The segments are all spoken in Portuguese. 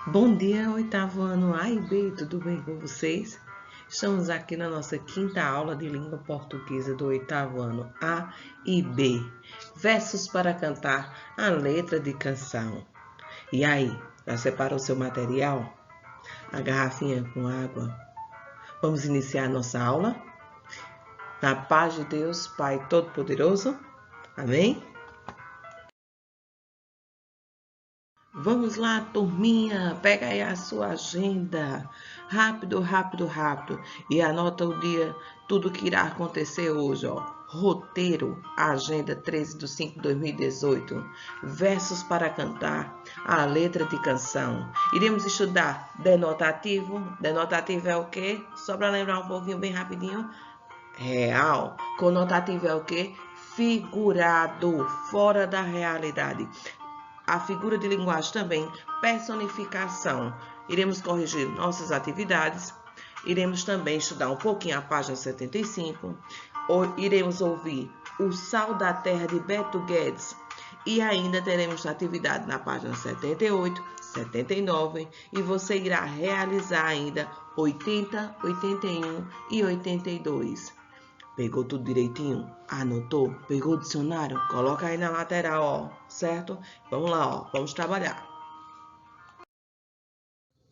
Bom dia, oitavo ano A e B, tudo bem com vocês? Estamos aqui na nossa quinta aula de língua portuguesa do oitavo ano A e B. Versos para cantar a letra de canção. E aí, já separou seu material? A garrafinha com água? Vamos iniciar a nossa aula? Na paz de Deus, Pai Todo-Poderoso. Amém? Vamos lá, turminha, pega aí a sua agenda, rápido, rápido, rápido, e anota o dia, tudo que irá acontecer hoje, ó. Roteiro, agenda 13 de 5 de 2018, versos para cantar, a letra de canção. Iremos estudar denotativo. Denotativo é o quê? Só para lembrar um pouquinho, bem rapidinho. Real. Conotativo é o quê? Figurado, fora da realidade. A figura de linguagem também, personificação. Iremos corrigir nossas atividades, iremos também estudar um pouquinho a página 75, iremos ouvir O Sal da Terra de Beto Guedes e ainda teremos atividade na página 78, 79 e você irá realizar ainda 80, 81 e 82. Pegou tudo direitinho? Anotou? Pegou o dicionário? Coloca aí na lateral, ó, certo? Vamos lá, ó, vamos trabalhar.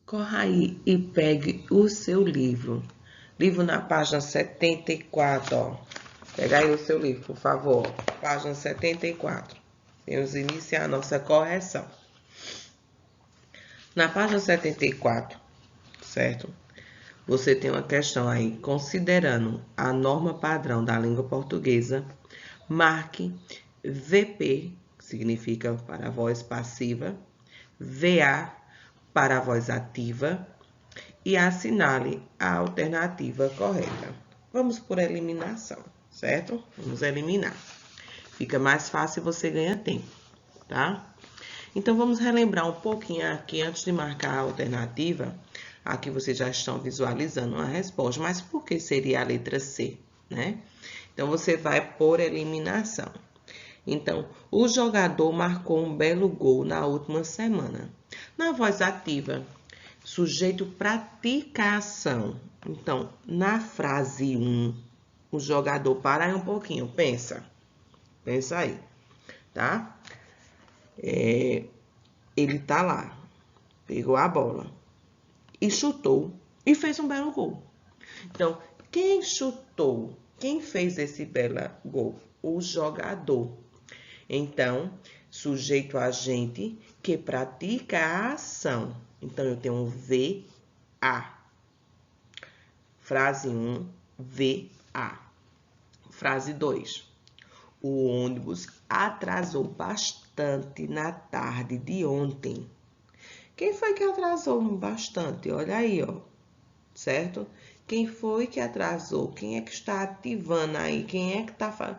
Corra aí e pegue o seu livro. Livro na página 74, ó. Pega aí o seu livro, por favor. Página 74. Vamos iniciar a nossa correção. Na página 74, certo? Você tem uma questão aí, considerando a norma padrão da língua portuguesa, marque VP, que significa para a voz passiva, VA, para a voz ativa, e assinale a alternativa correta. Vamos por eliminação, certo? Vamos eliminar. Fica mais fácil e você ganha tempo, tá? Então, vamos relembrar um pouquinho aqui, antes de marcar a alternativa. Aqui vocês já estão visualizando a resposta, mas por que seria a letra C, né? Então, você vai por eliminação. Então, o jogador marcou um belo gol na última semana. Na voz ativa, sujeito pratica a ação. Então, na frase 1, o jogador para aí um pouquinho, pensa aí, tá? Ele tá lá, pegou a bola e chutou e fez um belo gol. Então, quem chutou? Quem fez esse belo gol? O jogador. Então, sujeito agente que pratica a ação. Então, eu tenho um VA. Frase 1, VA. Frase 2. O ônibus atrasou bastante na tarde de ontem. Quem foi que atrasou bastante? Olha aí, ó. Certo? Quem foi que atrasou? Quem é que está ativando aí? Quem é que está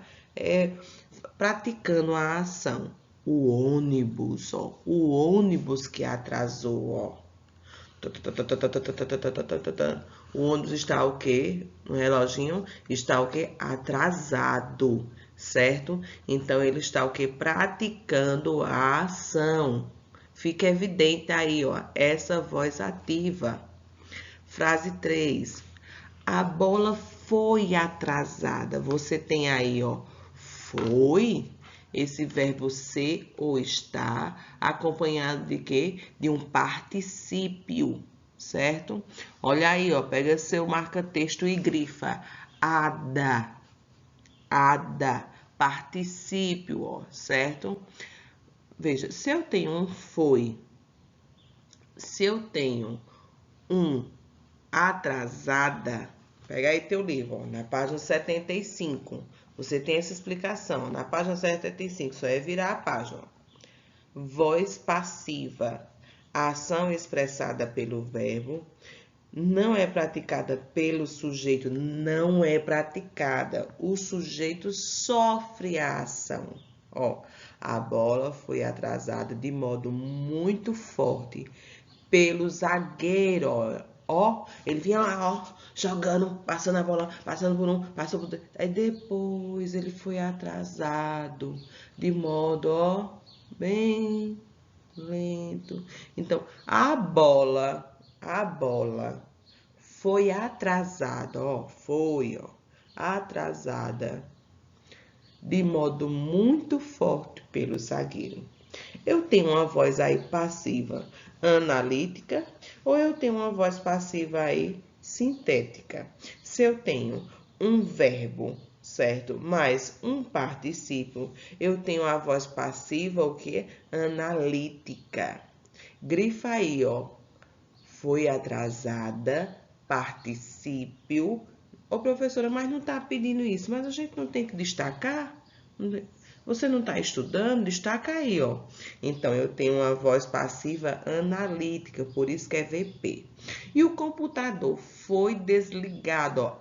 praticando a ação? O ônibus, ó. O ônibus que atrasou, ó. O ônibus está o quê? No reloginho está o quê? Atrasado, certo? Então, ele está o quê? Praticando a ação. Fica evidente aí, ó, essa voz ativa. Frase 3. A bola foi atrasada. Você tem aí, ó, foi, esse verbo ser ou estar, acompanhado de quê? De um particípio, certo? Olha aí, ó, pega seu marca-texto e grifa. Ada, ada, particípio, ó, certo? Veja, se eu tenho um foi, se eu tenho um atrasada, pega aí teu livro, ó, na página 75. Você tem essa explicação. Na página 75, só é virar a página. Voz passiva. A ação expressada pelo verbo não é praticada pelo sujeito, não é praticada. O sujeito sofre a ação. Ó, a bola foi atrasada de modo muito forte pelo zagueiro, ó, ele vinha lá, ó, jogando, passando a bola, passando por um, passou por dois. Aí depois ele foi atrasado, de modo, ó, bem lento. Então, a bola foi atrasada, ó, atrasada de modo muito forte pelo zagueiro. Eu tenho uma voz aí passiva analítica ou eu tenho uma voz passiva aí sintética? Se eu tenho um verbo, certo? Mais um particípio, eu tenho a voz passiva o que? Analítica. Grifa aí, ó. Foi atrasada, particípio. Ô, professora, mas não está pedindo isso. Mas a gente não tem que destacar? Você não está estudando? Destaca aí, ó. Então, eu tenho uma voz passiva analítica, por isso que é VP. E o computador foi desligado, ó.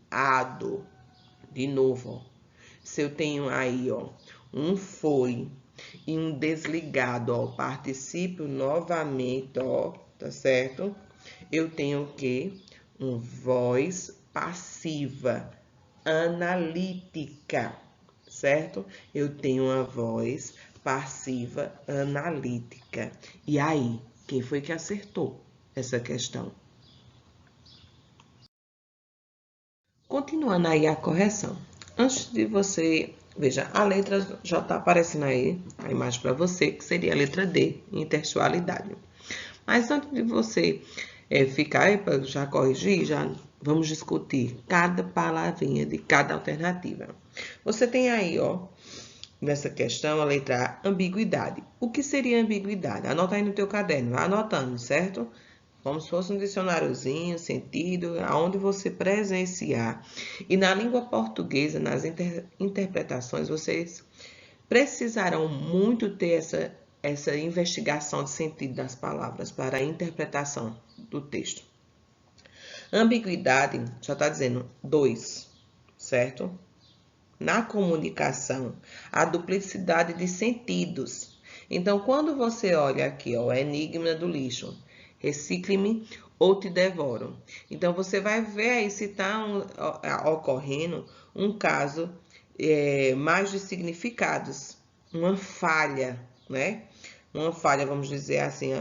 Ado. De novo, ó. Se eu tenho aí, ó, um foi e um desligado, ó, particípio novamente, ó, tá certo? Eu tenho o quê? Um voz passiva analítica, certo? Eu tenho uma voz passiva analítica. E aí, quem foi que acertou essa questão? Continuando aí a correção. Antes de você, veja, a letra já está aparecendo aí, a imagem para você, que seria a letra D, intertextualidade. Mas antes de você ficar aí para já corrigir, já vamos discutir cada palavrinha de cada alternativa. Você tem aí, ó, nessa questão, a letra A, ambiguidade. O que seria ambiguidade? Anota aí no teu caderno, vai anotando, certo? Como se fosse um dicionáriozinho, sentido, aonde você presenciar. E na língua portuguesa, nas interpretações, vocês precisarão muito ter essa investigação de sentido das palavras para a interpretação do texto. Ambiguidade, já está dizendo dois, certo? Na comunicação, a duplicidade de sentidos. Então, quando você olha aqui, ó, enigma do lixo, recicle-me ou te devoro. Então, você vai ver aí se está ocorrendo um caso mais de significados, uma falha, né? Uma falha, vamos dizer assim,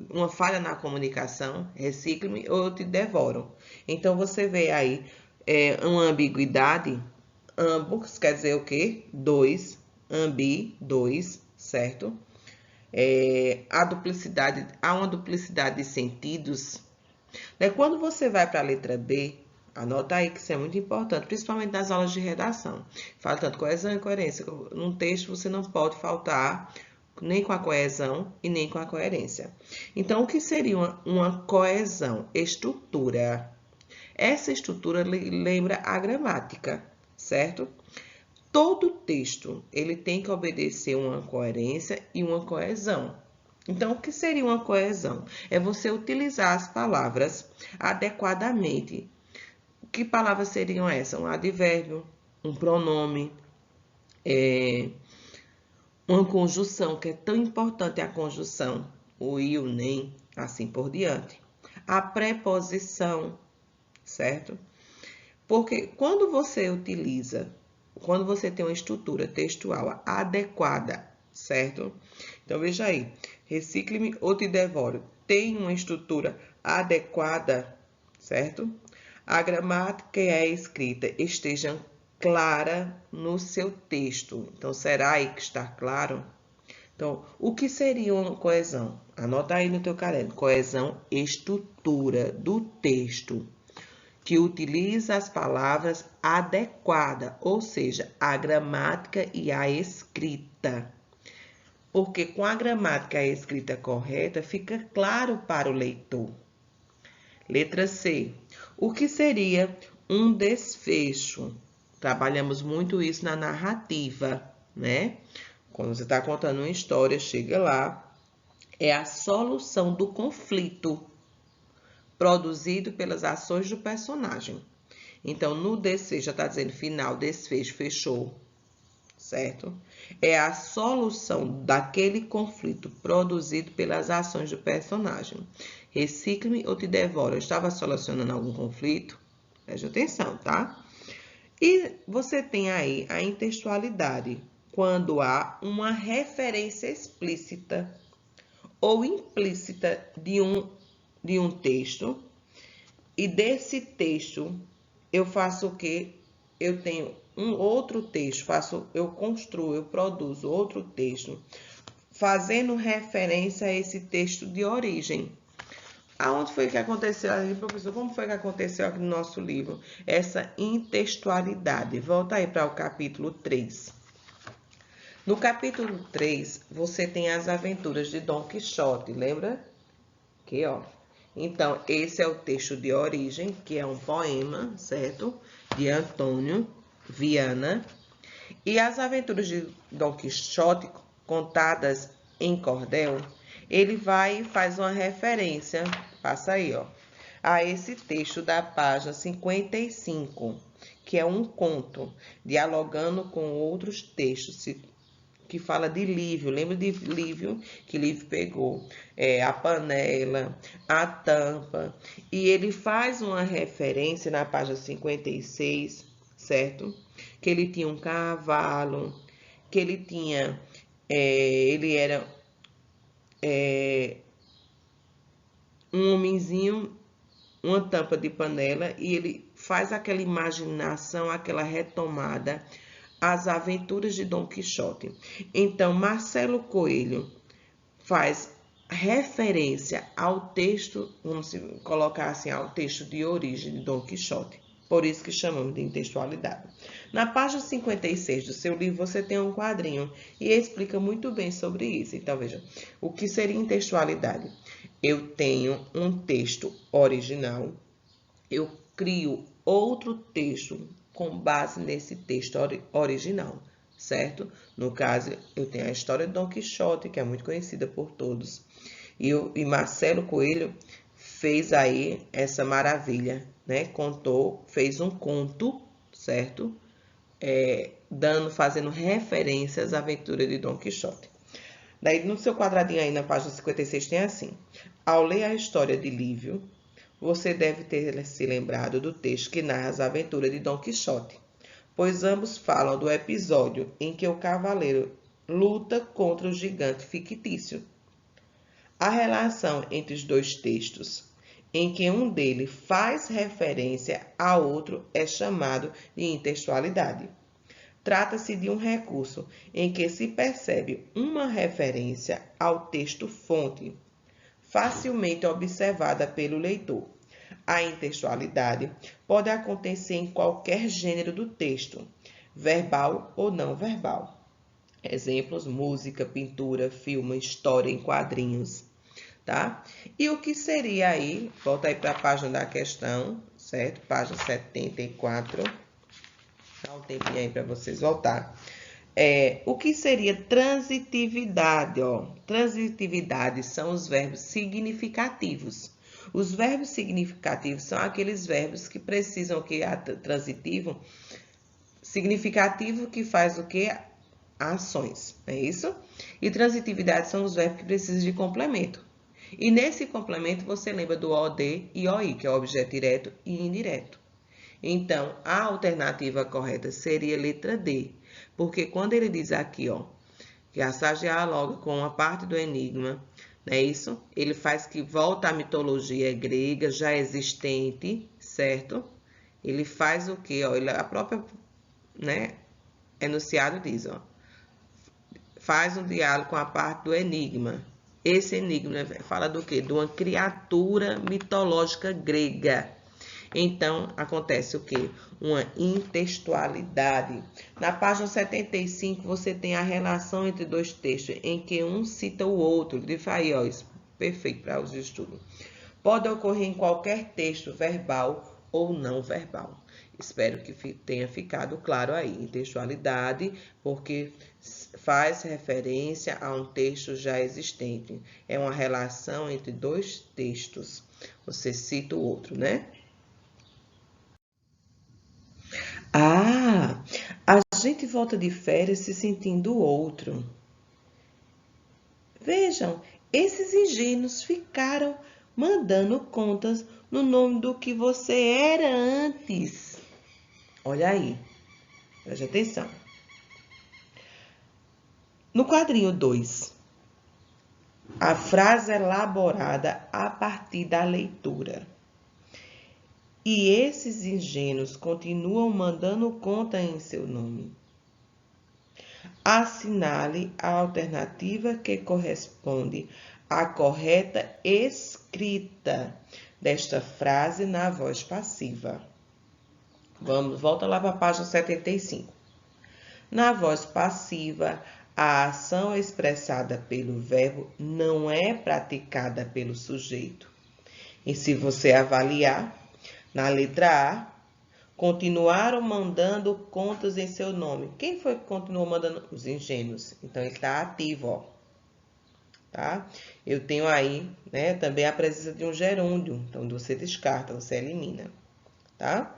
uma falha na comunicação, recicle-me ou eu te devoro. Então, você vê aí uma ambiguidade. Ambos quer dizer o quê? Dois, dois, certo? Há uma duplicidade de sentidos. Né? Quando você vai para a letra B, anota aí que isso é muito importante, principalmente nas aulas de redação. Fala tanto coesão e coerência. Num texto você não pode faltar nem com a coesão e nem com a coerência. Então, o que seria uma coesão? Estrutura. Essa estrutura lembra a gramática, certo? Todo texto ele tem que obedecer uma coerência e uma coesão. Então, o que seria uma coesão? É você utilizar as palavras adequadamente. Que palavras seriam essas? Um advérbio, um pronome, uma conjunção, que é tão importante a conjunção, o e, o nem, assim por diante. A preposição, certo? Porque quando você tem uma estrutura textual adequada, certo? Então, veja aí, recicle-me ou te devoro. Tem uma estrutura adequada, certo? A gramática e a escrita estejam clara no seu texto. Então, será aí que está claro? Então, o que seria uma coesão? Anota aí no teu caderno. Coesão, estrutura do texto, que utiliza as palavras adequadas, ou seja, a gramática e a escrita. Porque com a gramática e a escrita correta, fica claro para o leitor. Letra C. O que seria um desfecho? Trabalhamos muito isso na narrativa, né? Quando você está contando uma história, chega lá, é a solução do conflito produzido pelas ações do personagem. Então, no desfecho, já está dizendo final, desfecho, fechou, certo? É a solução daquele conflito produzido pelas ações do personagem. Recicle-me ou te devoro. Eu estava solucionando algum conflito? Preste atenção, tá? E você tem aí a intextualidade. quando há uma referência explícita ou implícita de um texto, e desse texto eu faço o quê? Eu tenho um outro texto, eu construo, eu produzo outro texto, fazendo referência a esse texto de origem. Aonde foi que aconteceu aí, professor? Como foi que aconteceu aqui no nosso livro? Essa intextualidade. Volta aí para o capítulo 3. No capítulo 3, você tem as aventuras de Dom Quixote, lembra? Aqui, ó. Então, esse é o texto de origem, que é um poema, certo? De Antônio Viana. E as aventuras de Dom Quixote, contadas em cordel, ele vai e faz uma referência, passa aí, ó, a esse texto da página 55, que é um conto, dialogando com outros textos, que fala de Lívio. Lembra de Lívio? Que Lívio pegou a panela, a tampa, e ele faz uma referência na página 56, certo? Que ele tinha um cavalo, que ele tinha, ele era um homenzinho, uma tampa de panela, e ele faz aquela imaginação, aquela retomada, as aventuras de Dom Quixote. Então, Marcelo Coelho faz referência ao texto, vamos colocar assim, ao texto de origem de Dom Quixote. Por isso que chamamos de intextualidade. Na página 56 do seu livro, você tem um quadrinho e explica muito bem sobre isso. Então, veja, o que seria intextualidade? Eu tenho um texto original, eu crio outro texto com base nesse texto original, certo? No caso, eu tenho a história de Dom Quixote, que é muito conhecida por todos, e Marcelo Coelho fez aí essa maravilha, né? Fez um conto, certo? Fazendo referência às aventuras de Dom Quixote. Daí, no seu quadradinho aí, na página 56, tem assim: ao ler a história de Lívio, você deve ter se lembrado do texto que narra as aventuras de Dom Quixote, pois ambos falam do episódio em que o cavaleiro luta contra o gigante fictício. A relação entre os dois textos, em que um deles faz referência ao outro, é chamado de intextualidade. Trata-se de um recurso em que se percebe uma referência ao texto-fonte, facilmente observada pelo leitor. A intextualidade pode acontecer em qualquer gênero do texto, verbal ou não verbal. Exemplos: música, pintura, filme, história em quadrinhos, tá? E o que seria aí, volta aí para a página da questão, certo? Página 74. Dá um tempinho aí para vocês voltar. O que seria transitividade? Ó? Transitividade são os verbos significativos. Os verbos significativos são aqueles verbos que precisam o que? Transitivo, significativo, que faz o que? Ações, é isso? E transitividade são os verbos que precisam de complemento. E nesse complemento você lembra do OD e OI, que é objeto direto e indireto. Então, a alternativa correta seria a letra D, porque quando ele diz aqui, ó, que a sage dialoga com uma parte do enigma, não é isso? Ele faz que volta à mitologia grega já existente, certo? Ele faz o quê? Ó, a própria, né, enunciado diz, ó, faz um diálogo com a parte do enigma. Esse enigma fala do quê? De uma criatura mitológica grega. Então, acontece o quê? Uma intextualidade. Na página 75, você tem a relação entre dois textos, em que um cita o outro. Diz aí, ó, isso perfeito para os estudos. Pode ocorrer em qualquer texto verbal ou não verbal. Espero que tenha ficado claro aí. Intextualidade, porque faz referência a um texto já existente. É uma relação entre dois textos. Você cita o outro, né? Ah, a gente volta de férias se sentindo outro. Vejam, esses ingênuos ficaram mandando contas no nome do que você era antes. Olha aí, preste atenção. No quadrinho 2, a frase é elaborada a partir da leitura. E esses ingênuos continuam mandando conta em seu nome. Assinale a alternativa que corresponde à correta escrita desta frase na voz passiva. Volta lá para a página 75. Na voz passiva, a ação expressada pelo verbo não é praticada pelo sujeito. E se você avaliar, na letra A, continuaram mandando contas em seu nome. Quem foi que continuou mandando? Os ingênuos. Então, ele está ativo, ó. Tá? Eu tenho aí, né, também a presença de um gerúndio. Então, você descarta, você elimina. Tá?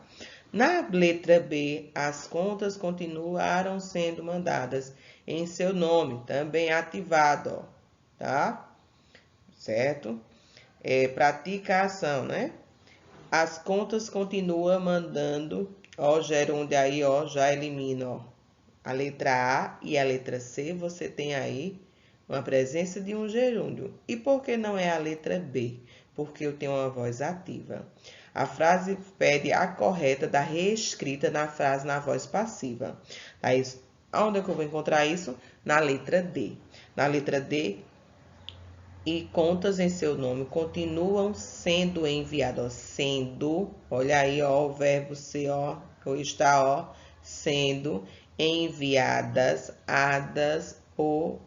Na letra B, as contas continuaram sendo mandadas em seu nome, também ativado, ó. Tá? Certo? Pratica a ação, né? As contas continuam mandando, ó, gerúndio aí, ó, já elimina, ó. A letra A e a letra C, você tem aí uma presença de um gerúndio. E por que não é a letra B? Porque eu tenho uma voz ativa. A frase pede a correta da reescrita na frase na voz passiva. Aí, onde é que eu vou encontrar isso? Na letra D. Na letra D, e contas em seu nome continuam sendo enviadas, sendo, olha aí, ó, o verbo ser, ó, está, ó, sendo enviadas, adas por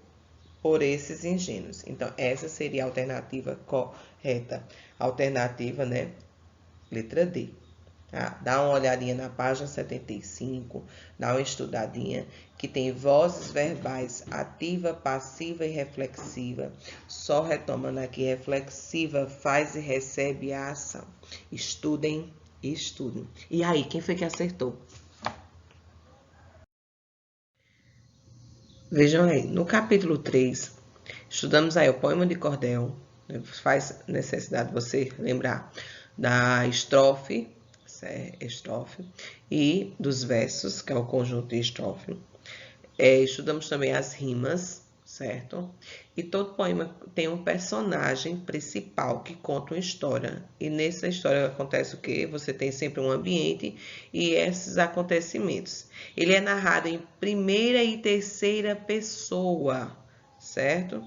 esses ingênuos. Então, essa seria a alternativa correta. Alternativa, né? Letra D. Tá? Dá uma olhadinha na página 75, dá uma estudadinha, que tem vozes verbais ativa, passiva e reflexiva. Só retomando aqui, reflexiva faz e recebe a ação. Estudem, estudem. E aí, quem foi que acertou? Vejam aí, no capítulo 3, estudamos aí o poema de cordel. Faz necessidade você lembrar da estrofe, e dos versos, que é o conjunto de estrofe. Estudamos também as rimas, certo? E todo poema tem um personagem principal que conta uma história. E nessa história acontece o quê? Você tem sempre um ambiente e esses acontecimentos. Ele é narrado em primeira e terceira pessoa, certo?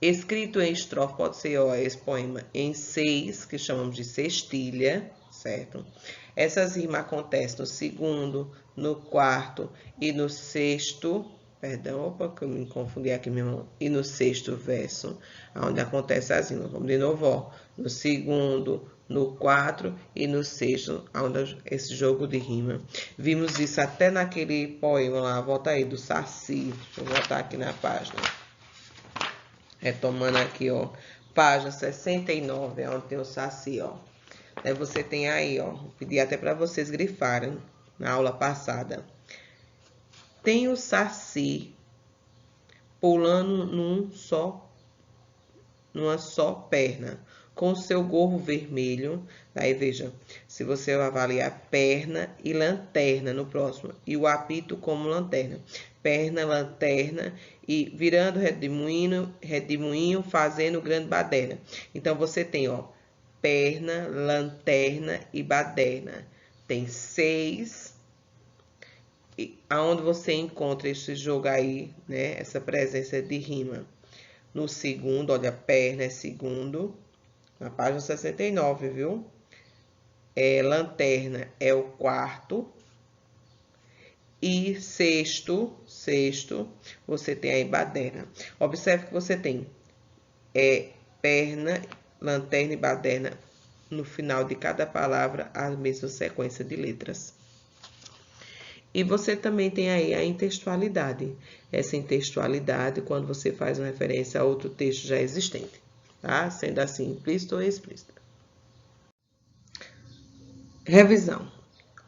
Escrito em estrofe, pode ser, ó, esse poema em 6, que chamamos de sextilha, certo? Essas rimas acontecem no segundo, no quarto e no sexto, perdão, opa, que eu me confundi aqui mesmo, e no sexto verso, onde acontece as rimas. Vamos de novo, ó, no segundo, no 4 e no sexto, onde esse jogo de rima. Vimos isso até naquele poema lá, volta aí, do Saci. Deixa eu voltar aqui na página. Retomando aqui, ó, página 69, onde tem o Saci, ó. Aí você tem aí, ó, pedi até para vocês grifarem na aula passada. Tem o Saci pulando numa só perna, com seu gorro vermelho. Aí veja, se você avaliar perna e lanterna no próximo, e o apito como lanterna. Perna, lanterna e virando redemoinho, fazendo grande baderna. Então, você tem, ó, perna, lanterna e baderna. Tem 6. Aonde você encontra esse jogo aí, né? Essa presença de rima. No segundo, olha, perna é segundo. Na página 69, viu? Lanterna é o quarto. E sexto, você tem aí baderna. Observe que você tem perna, lanterna e baderna no final de cada palavra a mesma sequência de letras. E você também tem aí a intextualidade. Essa intextualidade, quando você faz uma referência a outro texto já existente, tá? Sendo assim, implícito ou explícito. Revisão.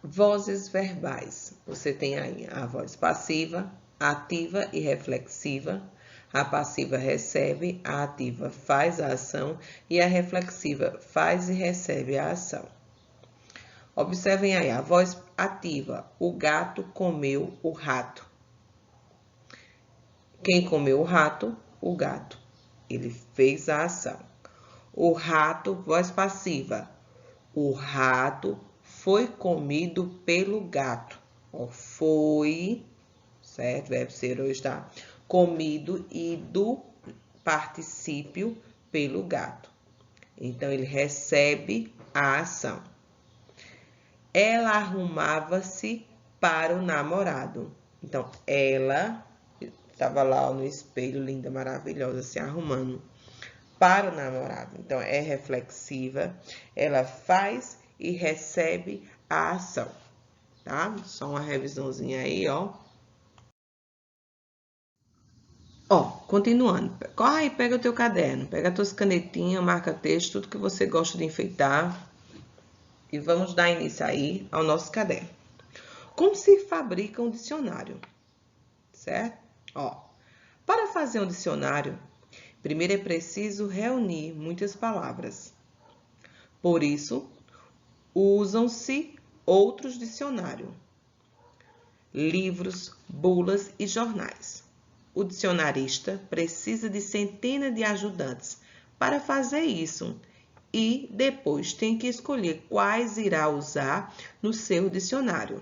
Vozes verbais. Você tem aí a voz passiva, ativa e reflexiva. A passiva recebe, a ativa faz a ação e a reflexiva faz e recebe a ação. Observem aí a voz ativa. O gato comeu o rato. Quem comeu o rato? O gato. Ele fez a ação. O rato, voz passiva. O rato foi comido pelo gato. Ó, foi, certo? Verbo ser hoje está comido e do particípio pelo gato. Então, ele recebe a ação. Ela arrumava-se para o namorado. Então, ela estava lá no espelho, linda, maravilhosa, se arrumando para o namorado. Então, é reflexiva, ela faz e recebe a ação, tá? Só uma revisãozinha aí, ó. Ó, continuando. Corre aí, pega o teu caderno, pega as tuas canetinhas, marca texto, tudo que você gosta de enfeitar. E vamos dar início aí ao nosso caderno. Como se fabrica um dicionário? Certo? Ó, para fazer um dicionário, primeiro é preciso reunir muitas palavras. Por isso, usam-se outros dicionários, livros, bulas e jornais. O dicionarista precisa de centenas de ajudantes para fazer isso e depois tem que escolher quais irá usar no seu dicionário.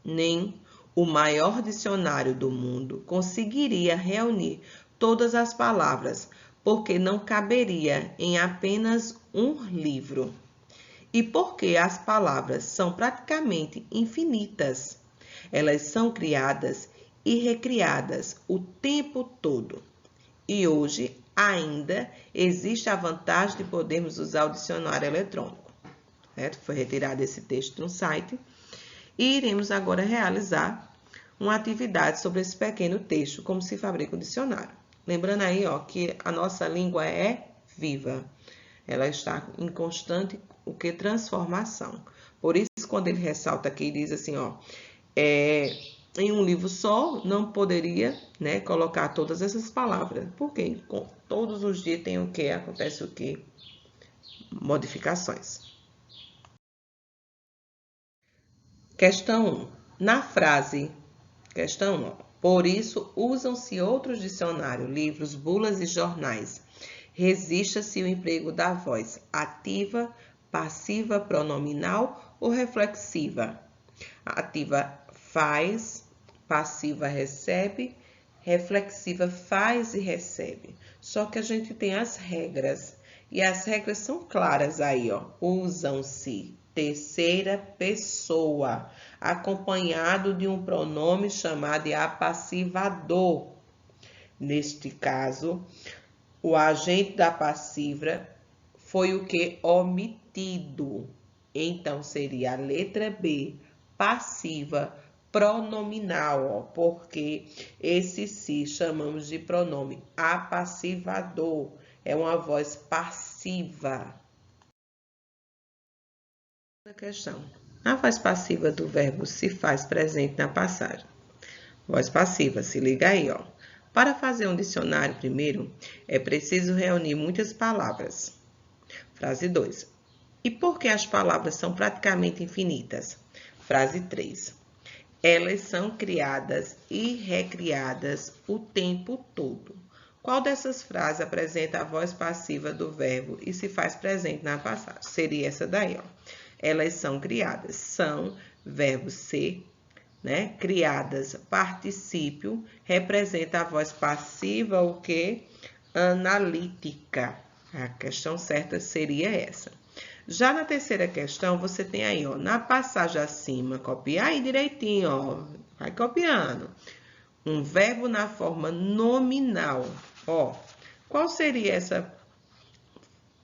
Nem o maior dicionário do mundo conseguiria reunir todas as palavras, porque não caberia em apenas um livro. E porque as palavras são praticamente infinitas, elas são criadas e recriadas o tempo todo. E hoje ainda existe a vantagem de podermos usar o dicionário eletrônico. Certo? Foi retirado esse texto no site. E iremos agora realizar uma atividade sobre esse pequeno texto, como se fabrica um dicionário. Lembrando aí, ó, que a nossa língua é viva. Ela está em constante transformação. Por isso, quando ele ressalta aqui, diz assim, ó, em um livro só, não poderia, né, colocar todas essas palavras. Porque todos os dias tem o que? Acontece o que? Modificações. Questão 1. Na frase, questão 1. Por isso, usam-se outros dicionários, livros, bulas e jornais. Resista-se o emprego da voz ativa, passiva, pronominal ou reflexiva. Ativa faz, passiva recebe, reflexiva faz e recebe. Só que a gente tem as regras. E as regras são claras aí, ó. Usam-se terceira pessoa, acompanhado de um pronome chamado de apassivador. Neste caso, o agente da passiva foi o que? Omitido. Então, seria a letra B, passiva pronominal, ó, porque esse se chamamos de pronome apassivador. É uma voz passiva. Questão. A voz passiva do verbo se faz presente na passagem. Voz passiva, se liga aí, ó. Para fazer um dicionário primeiro, é preciso reunir muitas palavras. Frase 2. E por que as palavras são praticamente infinitas? Frase 3. Elas são criadas e recriadas o tempo todo. Qual dessas frases apresenta a voz passiva do verbo e se faz presente na passagem? Seria essa daí, ó. Elas são criadas. São, verbo ser, né? Criadas, particípio, representa a voz passiva, o que? Analítica. A questão certa seria essa. Já na terceira questão, você tem aí, ó, na passagem acima, copiar aí direitinho, ó, vai copiando. Um verbo na forma nominal, ó. Qual seria essa?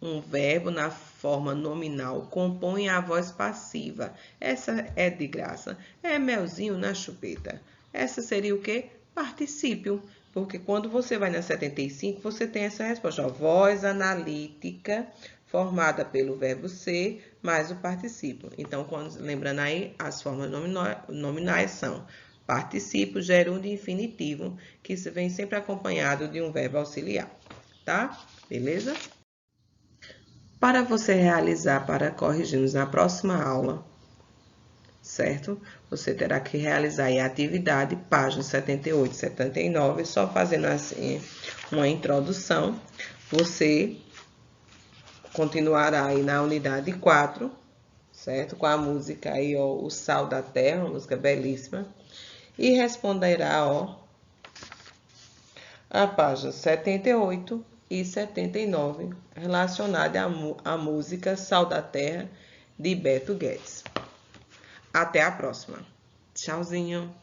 Um verbo na forma nominal compõe a voz passiva. Essa é de graça. É melzinho na chupeta. Essa seria o quê? Particípio. Porque quando você vai na 75, você tem essa resposta. Ó, voz analítica formada pelo verbo ser mais o particípio. Então, lembrando aí, as formas nominais são particípio, gerúndio e infinitivo, que vem sempre acompanhado de um verbo auxiliar. Tá? Beleza? Para você realizar, para corrigirmos na próxima aula, certo? Você terá que realizar aí a atividade, página 78 e 79, só fazendo assim uma introdução. Você continuará aí na unidade 4, certo? Com a música aí, ó, O Sal da Terra, uma música belíssima. E responderá, ó, a página 78 e 79, relacionada à música Sal da Terra, de Beto Guedes. Até a próxima. Tchauzinho.